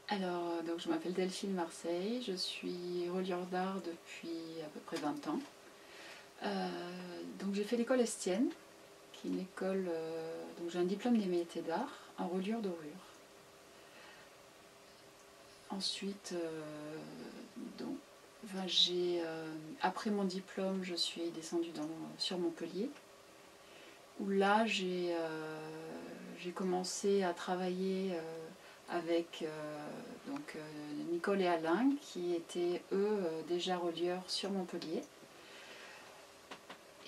Alors, donc je m'appelle Delphine Marseille, je suis relieur d'art depuis à peu près 20 ans. Donc j'ai fait l'école Estienne, qui est une école, donc j'ai un diplôme des métiers d'art en reliure dorure. Ensuite, après mon diplôme, je suis descendue sur Montpellier, où là j'ai commencé à travailler avec Nicole et Alain, qui étaient eux déjà relieurs sur Montpellier.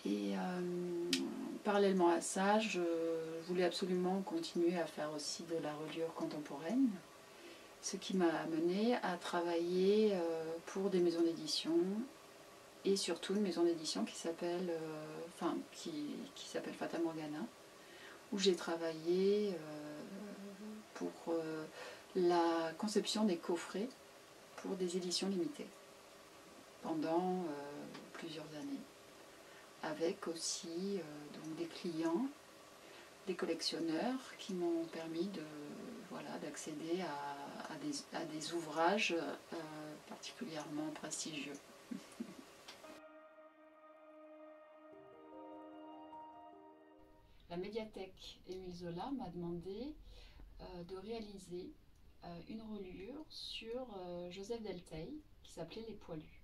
Et parallèlement à ça, je voulais absolument continuer à faire aussi de la reliure contemporaine, ce qui m'a amené à travailler pour des maisons d'édition, et surtout une maison d'édition qui s'appelle Fata Morgana, où j'ai travaillé pour la conception des coffrets pour des éditions limitées pendant plusieurs années, avec aussi donc des clients, des collectionneurs qui m'ont permis d'accéder à des ouvrages particulièrement prestigieux. La médiathèque Émile Zola m'a demandé de réaliser une reliure sur Joseph Delteil qui s'appelait Les Poilus.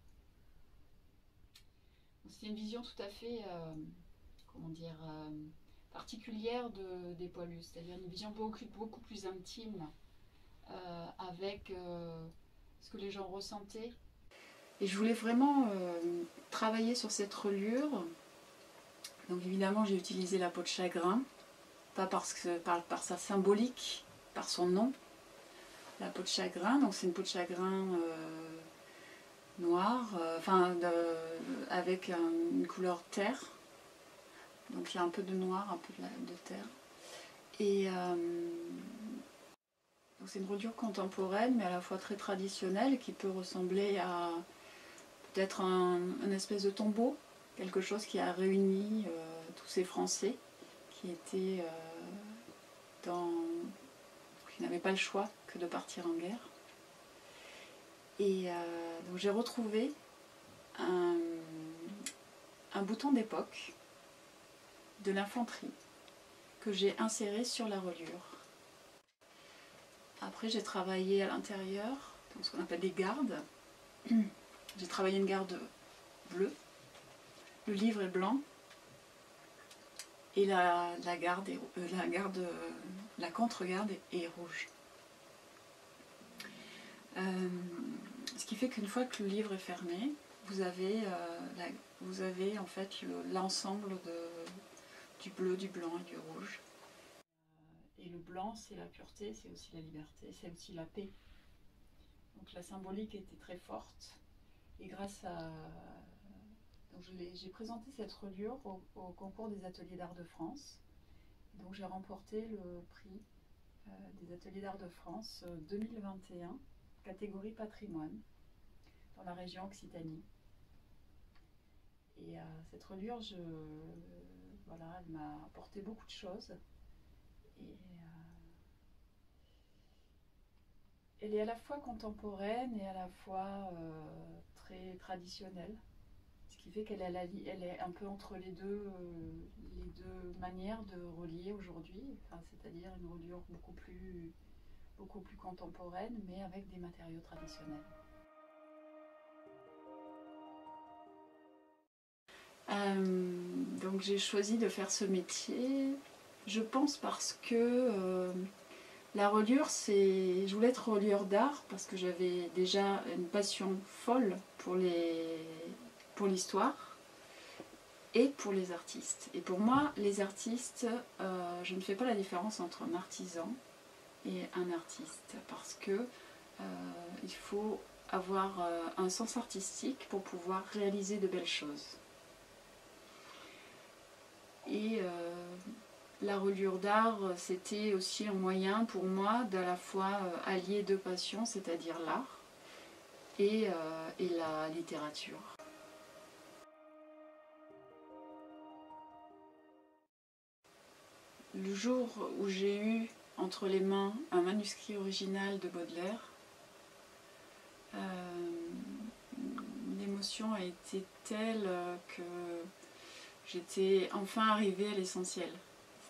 C'était une vision tout à fait particulière des Poilus, c'est-à-dire une vision beaucoup plus intime avec ce que les gens ressentaient. Et je voulais vraiment travailler sur cette reliure. Donc évidemment j'ai utilisé la peau de chagrin, pas par sa symbolique, par son nom. La peau de chagrin, donc c'est une peau de chagrin noire, avec une couleur terre. Donc il y a un peu de noir, un peu de terre. Et c'est une reliure contemporaine, mais à la fois très traditionnelle, qui peut ressembler à peut-être un espèce de tombeau, quelque chose qui a réuni tous ces Français qui étaient qui n'avaient pas le choix que de partir en guerre. Et donc j'ai retrouvé un bouton d'époque de l'infanterie que j'ai inséré sur la reliure. Après j'ai travaillé à l'intérieur, dans ce qu'on appelle des gardes. J'ai travaillé une garde bleue, le livre est blanc et la contre-garde est rouge. Ce qui fait qu'une fois que le livre est fermé, vous avez en fait l'ensemble du bleu, du blanc et du rouge. Et le blanc, c'est la pureté, c'est aussi la liberté, c'est aussi la paix. Donc la symbolique était très forte. Et grâce à... j'ai présenté cette reliure au concours des ateliers d'art de France. Donc j'ai remporté le prix des ateliers d'art de France 2021, catégorie patrimoine, dans la région Occitanie. Et cette reliure, elle m'a apporté beaucoup de choses. Et elle est à la fois contemporaine et à la fois très traditionnelle. Ce qui fait qu'elle est un peu entre les deux manières de relier aujourd'hui, c'est-à-dire une reliure beaucoup plus contemporaine, mais avec des matériaux traditionnels. Donc j'ai choisi de faire ce métier, je pense parce que la reliure, je voulais être relieur d'art parce que j'avais déjà une passion folle pour l'histoire et pour les artistes. Et pour moi, les artistes, je ne fais pas la différence entre un artisan et un artiste parce que il faut avoir un sens artistique pour pouvoir réaliser de belles choses. Et la reliure d'art, c'était aussi un moyen pour moi d'à la fois allier deux passions, c'est-à-dire l'art et la littérature. Le jour où j'ai eu entre les mains un manuscrit original de Baudelaire, l'émotion a été telle que j'étais enfin arrivée à l'essentiel.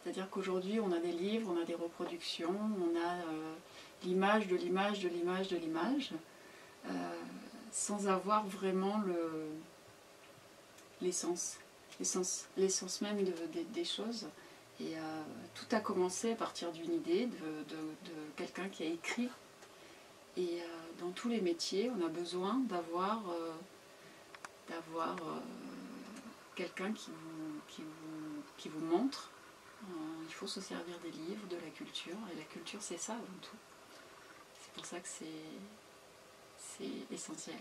C'est-à-dire qu'aujourd'hui, on a des livres, on a des reproductions, on a l'image de l'image de l'image de l'image, sans avoir vraiment l'essence même des choses. Et tout a commencé à partir d'une idée de quelqu'un qui a écrit. Et dans tous les métiers, on a besoin d'avoir quelqu'un qui vous montre. Il faut se servir des livres, de la culture. Et la culture, c'est ça avant tout. C'est pour ça que c'est essentiel.